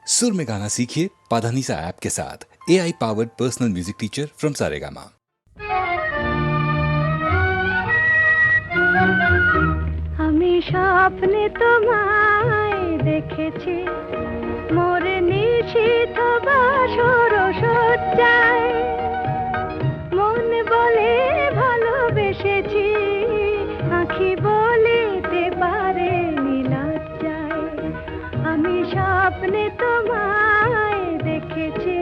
सुर में गाना सीखिए पाधानीसा ऐप के साथ। AI powered personal music teacher from Saregama. আমি স্বপ্নে তোমায় দেখেছি মোর নিশীথ বাসর সজ্জায়, মন বলে ভালোবেসেছি, আঁখি বলিতে পারে নীলজ্জায়। আমি স্বপ্নে তোমায় দেখেছি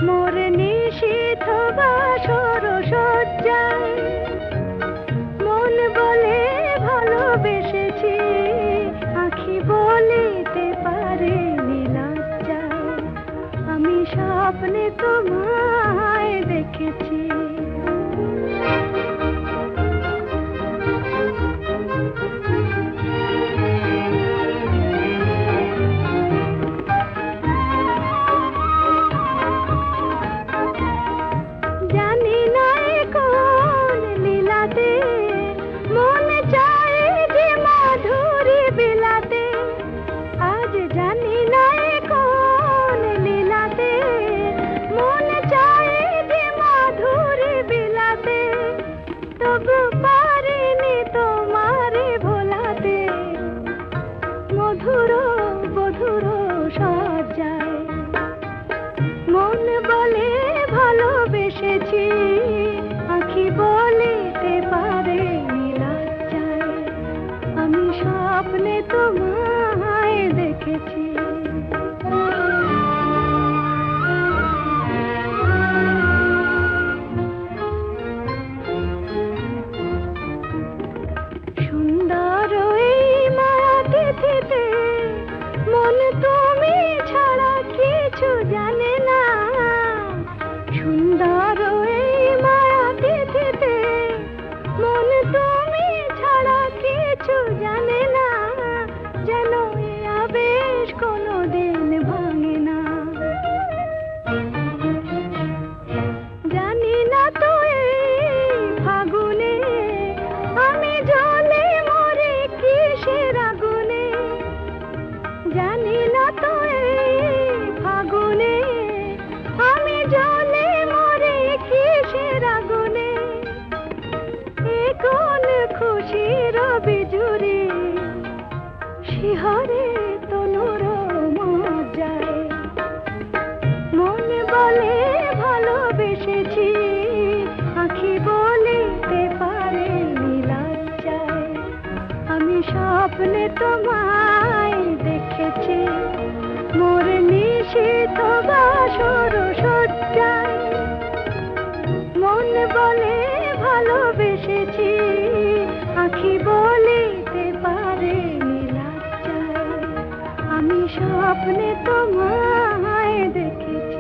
মোর নিশীথ বাসর সজ্জায়, মন বলে ভালোবেসেছি, আঁখি বলিতে পারে নীলজ্জায়। আমি স্বপ্নে তোমায় দেখেছি। জানি না কোন লীলাতে মন চায় যে মাধুরী বিলাতে, আজ জানি না কোন লীলাতে মন চায় যে মাধুরী বিলাতে, তবু পারিনি তোমারে ভোলাতে, মধুর মধুর সজ্জায়, মন বলে ভালোবেসেছি, আঁখি বলিতে পারে নীলজ্জায়। আমি স্বপ্নে তোমায় দেখেছি। সুন্দর এই মায়া তিথিতে মন তুমি ছাড়া কিছু জানে না, সুন্দর এই মায়া তিথিতে মন তুমি ছাড়া কিছু জানে না, যেন এ আবেশ কোনোদিন ভাঙে না। জানি না তো এই ফাগুনে আমি জলে মরে কিসের আগুনে, জানি না তো এই ফাগুনে আমি জলে মরে কিসের আগুনে, এ কোন খুশির বিজুরি শিহরে তনুর মজ্জায়, মন বলে ভালোবেসেছি, আঁখি বলিতে পারে নীলজ্জায়। আমি স্বপ্নে তোমায় দেখেছি মোর নিশীথ বাসর সজ্জায়, মন বলে ভালোবেসেছি, আঁখি বলিতে পারে নীলজ্জায়। আমি স্বপ্নে তোমায় দেখেছি।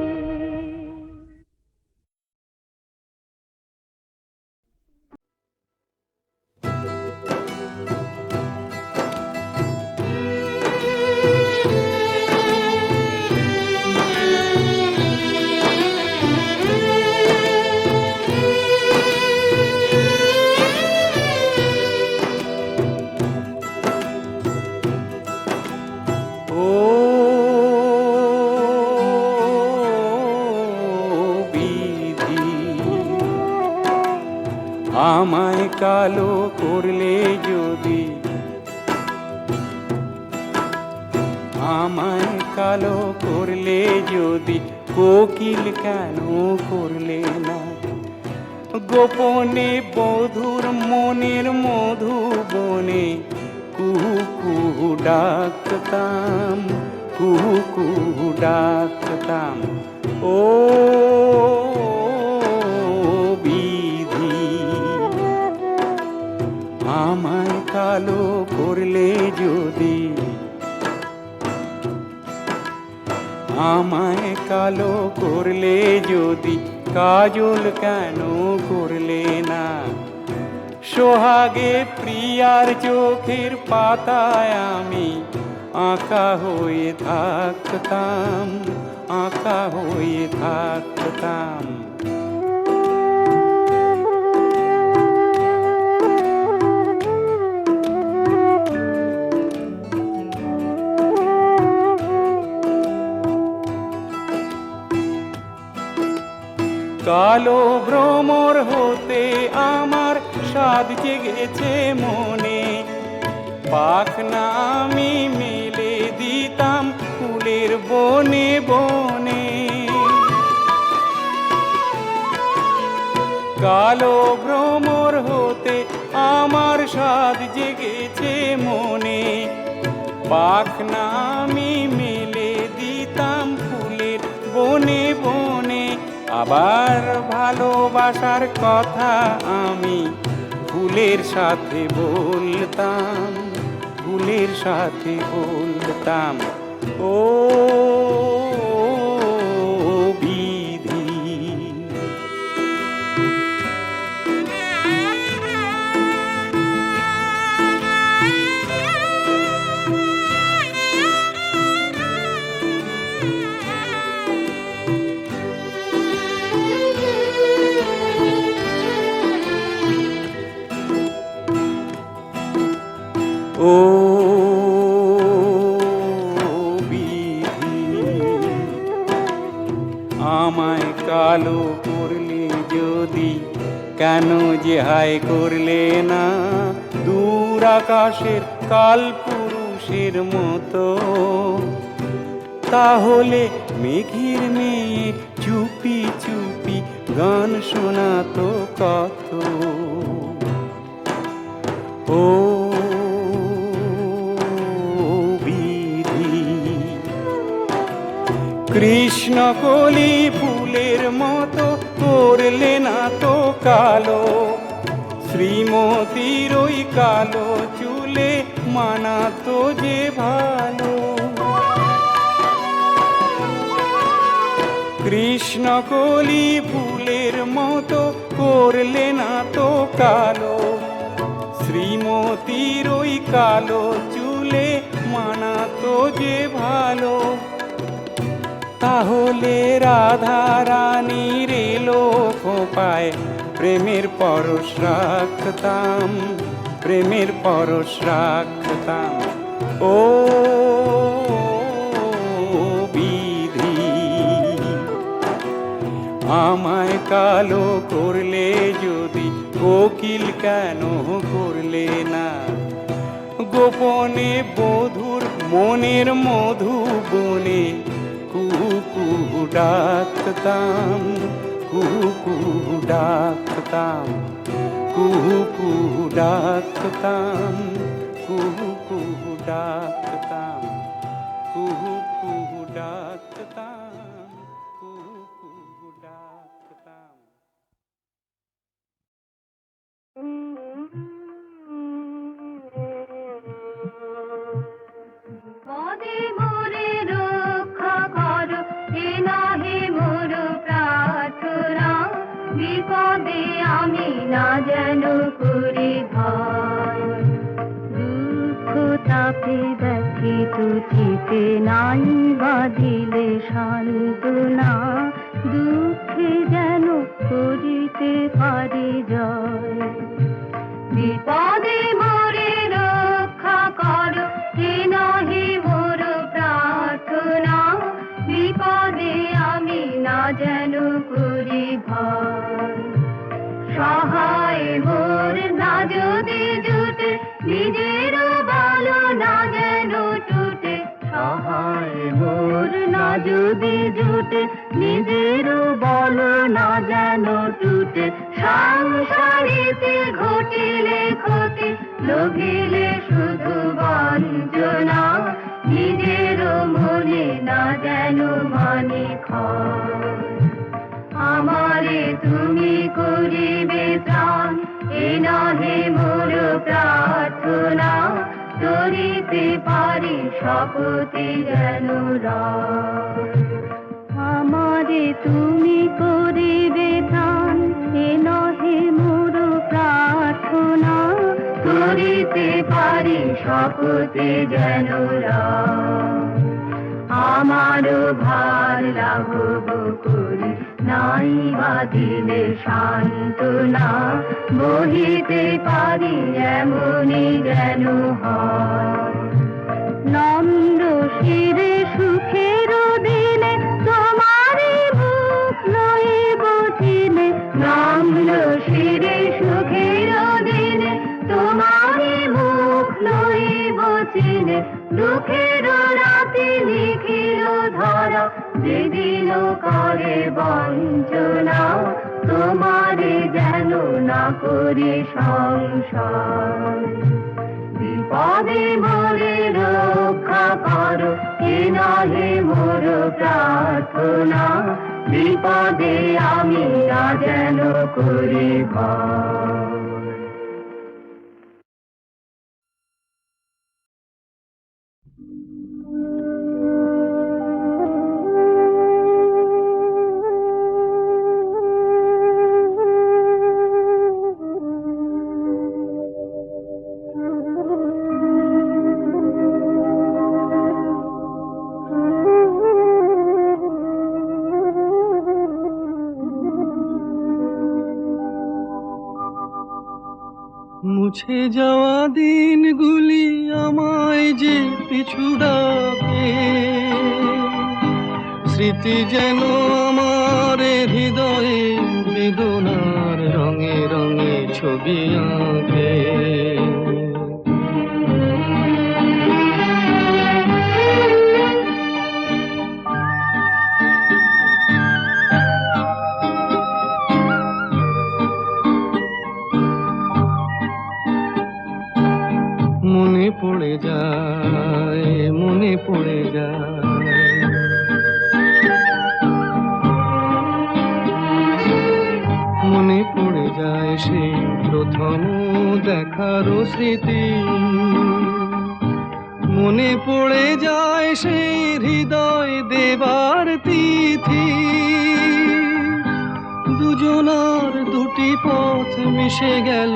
আমায় কালো করলে যদি, আমায় কালো করলে যদি, কোকিল কেন করলে না? গোপনে বধুর মনের মধুবনে কুহু কুহু ডাকতাম, কুহু কুহু ডাকতাম। ও আমায় কালো করলে যদি, আমায় কালো করলে যদি, কাজল কেন করলে না? সোহাগে প্রিয়ার চোখের পাতায় আমি আঁকা হয়ে থাকতাম, আঁকা হয়ে থাকতাম। কালো ভ্রমর হতে আমার স্বাদ জেগেছে মনে, পাখনা আমি মেলে দিতাম ফুলের বনে বনে। কালো ভ্রমর হতে আমার স্বাদ জেগেছে মনে, পাখনা আমি মেলে দিতাম ফুলের বনে বনে। আবার ভালোবাসার কথা আমি ফুলের সাথে বলতাম, ফুলের সাথে বলতাম। ও বিধি, ও বিধি, আমায় কালো করলে যদি, কেন যে হায় করলে না দূর আকাশের কাল পুরুষের মতো। তাহলে মেঘের মেয়ে চুপি চুপি গান শোনাতো কত। ও কৃষ্ণ কলি ফুলের মতো করলে না তো কালো, শ্রীমতীর ওই কালো চুলে মানাতো যে ভালো। কৃষ্ণ কলি ফুলের মতো করলে না তো কালো, শ্রীমতীর ওই কালো চুলে মানাতো যে ভালো। তাহলে রাধা রানীর এলো খোপায় প্রেমের পরশ রাখতাম, প্রেমের পরশ রাখতাম। ও বিধি, আমায় কালো করলে যদি, কোকিল কেন করলে না গোপনে বধুর মনের মধুবনে কুহু কুহু ডাকতাম, কুহু কুহু ডাকতাম, কুহু কুহু ডাকতাম, কুহু কুহু ডাকতাম, কুহু কুহু ডাকতাম, কুহু কুহু ডাকতাম। পদে মোরে রক্ষা করো, এ নাহি মোর প্রার্থনা, বিপদে আমি না যেন করি ভয়। দুঃখ তাপে দেখি তুচিতে নাই বাঁধিলে সান্ত্বনা, দুঃখে যেন করিতে পারি জয়। বিপদে মোরে রক্ষা করো, এ নাহি মোর প্রার্থনা, বিপদে আমি না যেন করি ভয়। সহায় মোর না যদি জুটে, নিজের বল না যেন টুটে। সহায় মোর না যদি জুটে, নিজের বল না যেন টুটে। সংসারেতে ঘটিলে ক্ষতি, লোভিলে শুধু বঞ্চনা, নিজের মনে না যেন মানে ক্ষয়। আমারে তুমি করিবে ত্রাণ, এ নহে মোর প্রার্থনা, করিতে পারি শপথে যেন রয়। আমারে তুমি করিবে ত্রাণ, এ নহে মোর প্রার্থনা, করিতে পারি শপথে যেন রয়। আমারও ভার লাঘব করি, নাই বাঁধিলে সান্ত্বনা, বহিতে পারি এমনই যেন হয়। নম্র শিরে সুখের দিনে তোমারই বুক লইব চির যেদিন করে বঞ্চনা, তোমারে যেন না করি সংসার। বিপদে মোরে রক্ষা করো, এ নহে মোর প্রার্থনা, বিপদে আমি না যেন করি ভয়। মুছে যাওয়া দিনগুলি আমায় যে পিছু ডাকে, স্মৃতি যেন আমার হৃদয়ে বেদনার রঙে রঙে ছবি আঁকে। মনে পড়ে যায়, মনে পড়ে যায়, মনে পড়ে যায় সেই প্রথম দেখার স্মৃতি, মনে পড়ে যায় সেই হৃদয় দেবার তিথি। দুজনার দুটি পথ মিশে গেল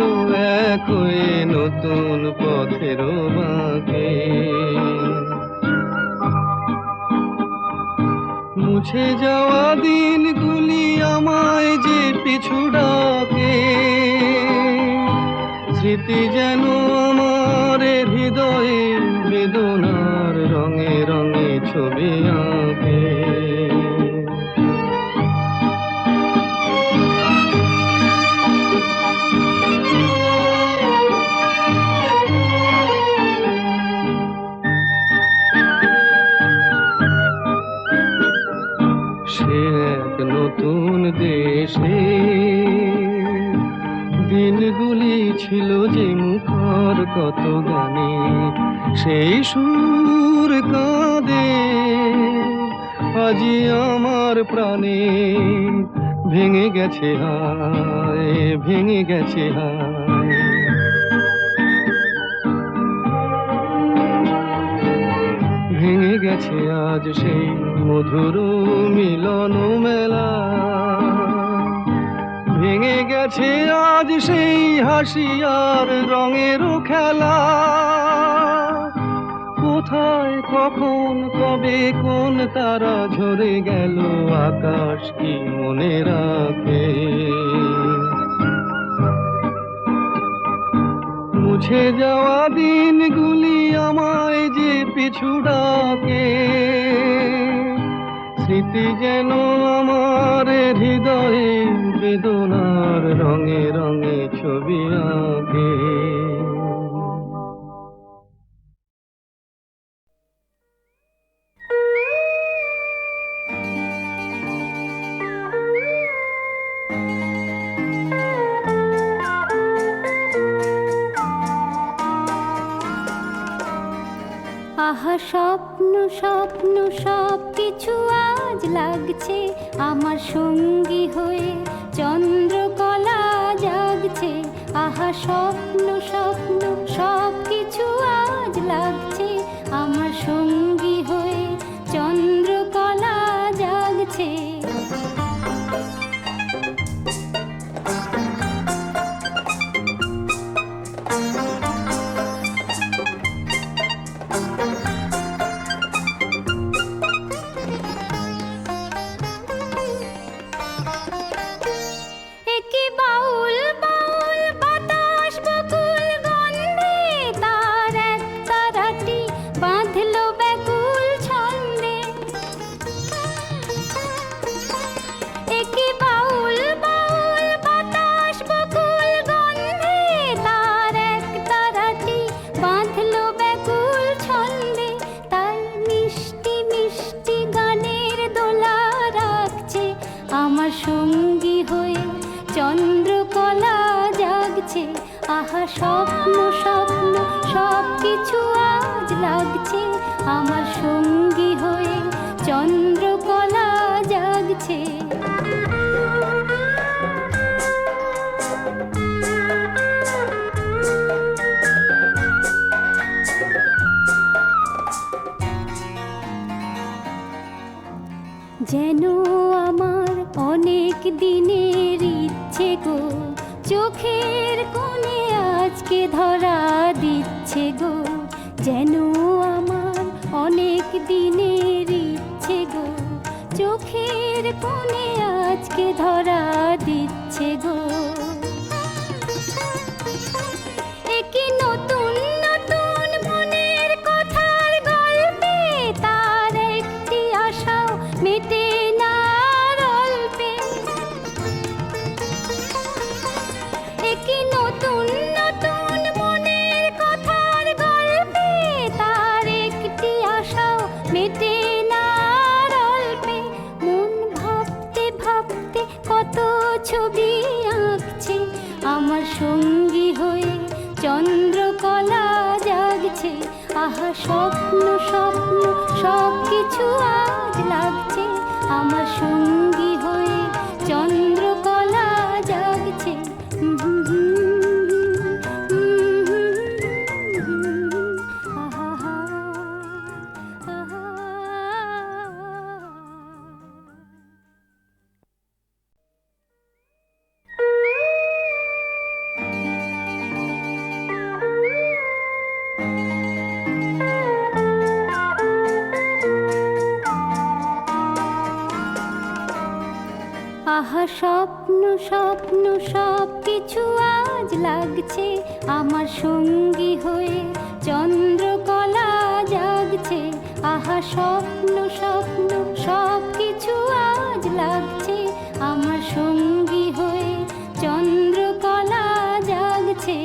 এক হয়ে নতুন পথের বাঁকে। মুছে যাওয়া দিনগুলি আমায় যে পিছু ডাকে, স্মৃতি যেন আমার হৃদয়ে বেদনার রঙে রঙে ছবি আঁকে। সে এক নতুন দেশে দিনগুলি ছিল যে মুখর কত গানে, সেই সুর কাঁদে আজি আমার প্রাণে। ভেঙে গেছে হায়, ভেঙে গেছে হায়, ভেঙে গেছে আজ সেই মধুর মিলন মেলা, ভেঙে গেছে আজ সেই হাসি আর রঙের খেলা। কোথায় কখন কবে কোন তারা ঝরে গেল, আকাশ কি মনে রাখে। মুছে যাওয়া দিনগুলি আমায় যে পিছু ডাকে, স্মৃতি যেন আমার হৃদয়ে বেদনার রঙে রঙে ছবি আঁকে। আহা স্বপ্ন স্বপ্ন সব কিছু আজ লাগছে আমার সঙ্গী হয়ে, চন্দ্রকলা জাগছে। আহা স্বপ্ন স্বপ্ন সব কিছু আজ লাগছে আমার সঙ্গী হয়ে, চন্দ্রকলা জাগছে। আমার সঙ্গী হয়ে চন্দ্রকলা জাগছে। আহা স্বপ্ন স্বপ্ন সব কিছু আজ লাগছে, আমার সঙ্গী হয়ে চন্দ্রকলা জাগছে। যেন আমার অনেক দিনের ইচ্ছে গো, চোখের কোণে আজকে ধরা দিচ্ছে গো। যেন আমার অনেক দিনের ইচ্ছে গো, চোখের কোণে আজকে ধরা দিচ্ছে গো। একই নতুন নতুন মনের কথার গল্পে, তার একটি আশাও মেটে না অল্পে। একই নতুন নতুন মনের কথার গল্পে, তার একটি আশাও মেটে না অল্পে। মন ভাবতে ভাবতে কত ছবি আঁকছে, আমার সঙ্গী হয়ে চন্দ্রকলা জাগছে। আহা স্বপ্ন স্বপ্ন সব কিছু আজ লাগছে, আমার সঙ্গী হয়ে চন্দ্রকলা জাগছে। আহা আহা। আহা স্বপ্ন স্বপ্ন সব কিছু আজ লাগছে, আমার সঙ্গী হয়ে চন্দ্রকলা জাগছে। আহা স্বপ্ন স্বপ্ন সব কিছু আজ লাগছে, আমার সঙ্গী হয়ে চন্দ্রকলা জাগছে।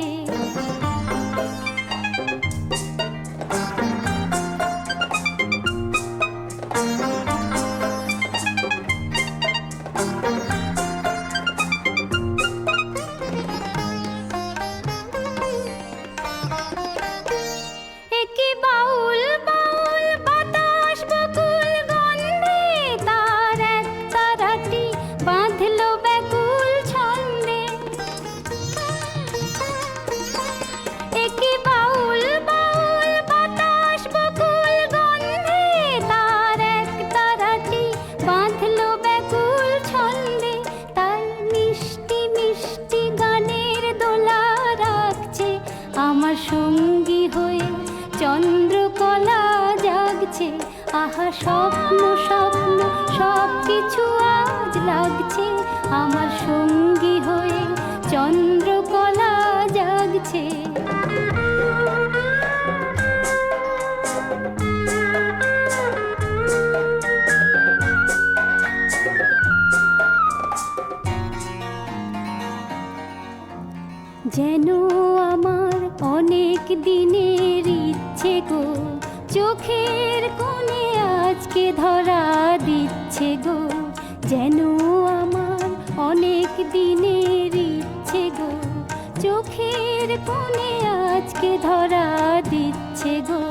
একই বাউল বাউল বাতাস বকুল গন্ধে, তার এক তারাটি বাঁধলো ব্যাকুল ছন্দে। একই বাউল বাউল বাতাস বকুল গন্ধে, তার এক তারাটি বাঁধলো ব্যাকুল ছন্দে। তাই মিষ্টি মিষ্টি গানের দোলা রাখছে, আমার সঙ্গী হয়ে চন্দ্রকলা জাগছে। আহা স্বপ্ন স্বপ্ন সব কিছু আজ লাগছে, আমার সঙ্গী হয়ে চন্দ্রকলা জাগছে। যেন আমার অনেক দিনের ইচ্ছে গো, চোখের কোণে আজকে ধরা দিচ্ছে গো। যেন আমার অনেক দিনের ইচ্ছে গো, চোখের কোণে আজকে ধরা দিচ্ছে গো।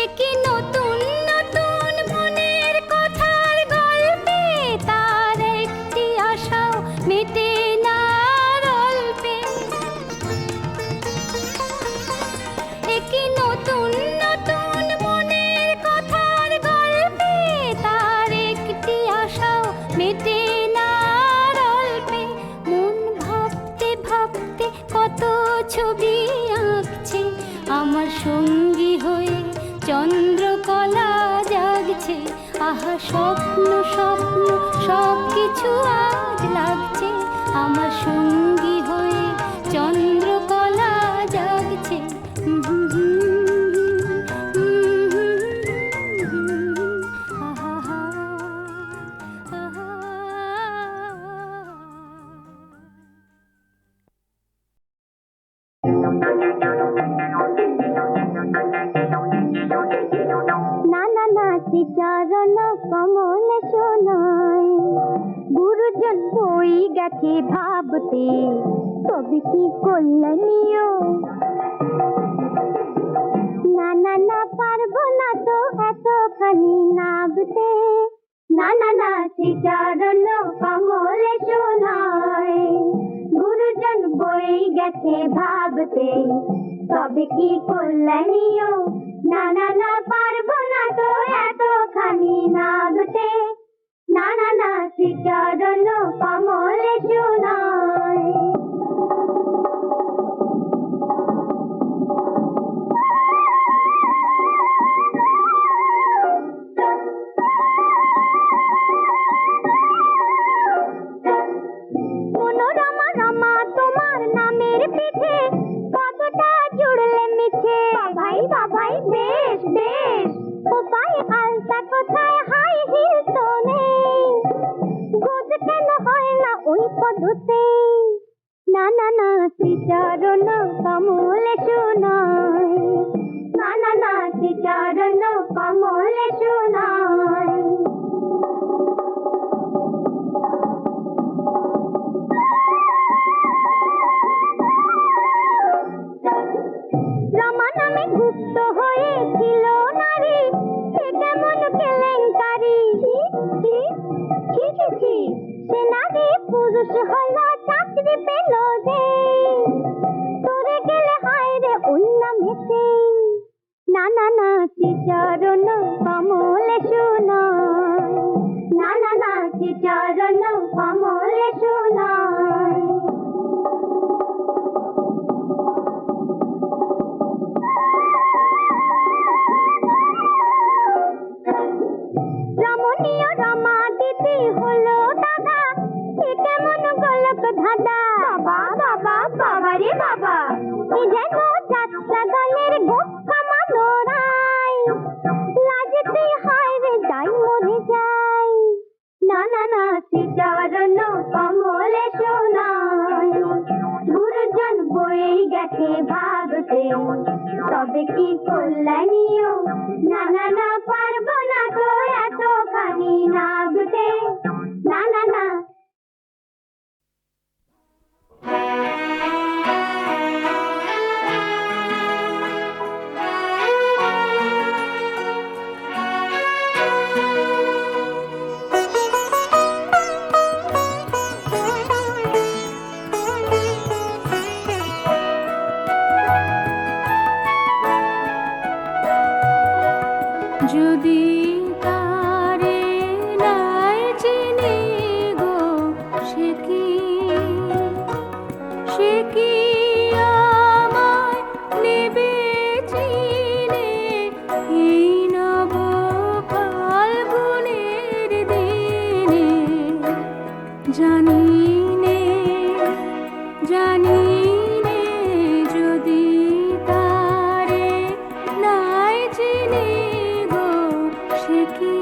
একই নতুন নতুন মনের কথার গল্পে, তার একটি আশাও মেটে না অল্পে। একই নতুন নতুন মনের কথার গল্পে, তার একটি আশাও মেটে না অল্পে। মন ভাবতে ভাবতে কত ছবি আঁকছে, আমার সঙ্গী হয়ে চন্দ্রকলা জাগছে। আহা স্বপ্ন স্বপ্ন সব কিছু আজ লাগছে, আমার সঙ্গী হয়ে চন্দ্রকলা জাগছে। আহা আহা। নানা নাচি চরণ কমল গুরুজন বই গেছে ভাবতে, তবে কি কল্যাণীয়। না না না পারবো না তো এতখানি নাবতে, না না না শ্রীচরণ কমলে শোনায়। গুরুজন বই গেছে ভাবতে, তবে কি কল্যাণীয়। না না না পারবো না তো এতখানি নাবতে, না না না শ্রীচরণ কমলে শোনায়। মনোরমা রমা তোমার নামের পিঠে কতটা জুড়লে মিছে। বাবাই বাবাই বেশ বেশ, উপায় আলতা কোথায় হাই হিল তো নেই। গোজ কেন হয় না ওই পদতে, না না না শ্রীচরণ কমলে শোনায়। না না না শ্রীচরণ কমলে শোনায়। রমা নামে গুপ্ত হয়েছিল নারী, সে কেমন কেলেঙ্কারি। সে নারী পুরুষ হল চাকরি পেল যে, তোরে গেলে হায় রে ওই নামেতে। না না না শ্রীচরণ কমলে শোনায়। না না না শ্রীচরণ কমলে শোনায়। রমণীয় রমা দিদি হলো দাদা, সে কেমন গোলক ধাঁধা। বাবা বাবা বাবা রে বাবা, এ যেন যাত্রা দলের গোপা মানোরাই। লাজতে হায় রে যাই মরে যাই। না না না শ্রীচরণ কমলে শোনায়। গুরুজন বই গেছে ভাবতে, তবে কি কল্যাণীয়। না না না পারবো না তো এতখানি নাবতে, না না না। যদি তারে নাই চিনি গো, সে কি আমায় নেবে চিনে। এই নব ফাল্গুনের দিনে জানি নে যদি তারে নাই চিনি গো, সে কি।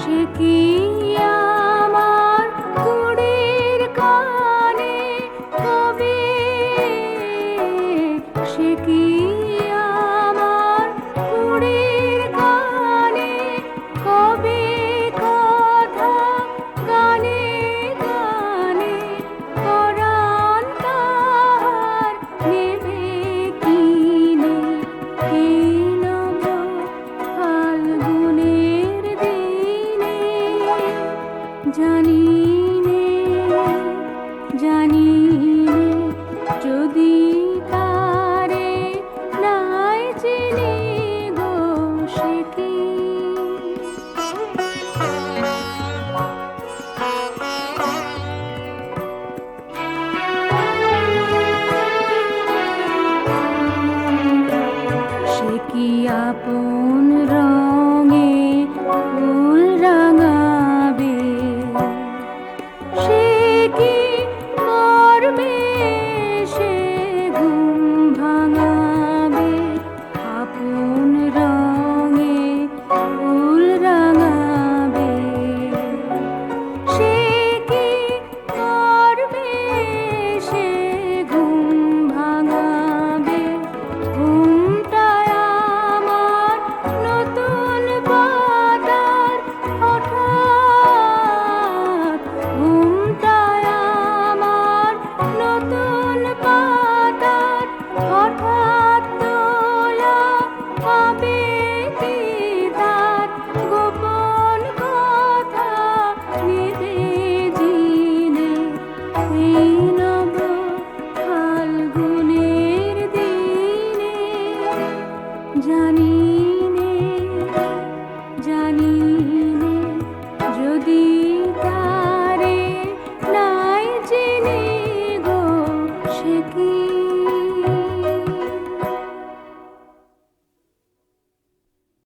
সে কি আমার কুড়ির কানে কবে, সে কি আমার কুড়ির কানে কবে কথা গানে গানে পরাণ তাহার নেবে কিনে। এই নব ফাল্গুনের দিনে জানি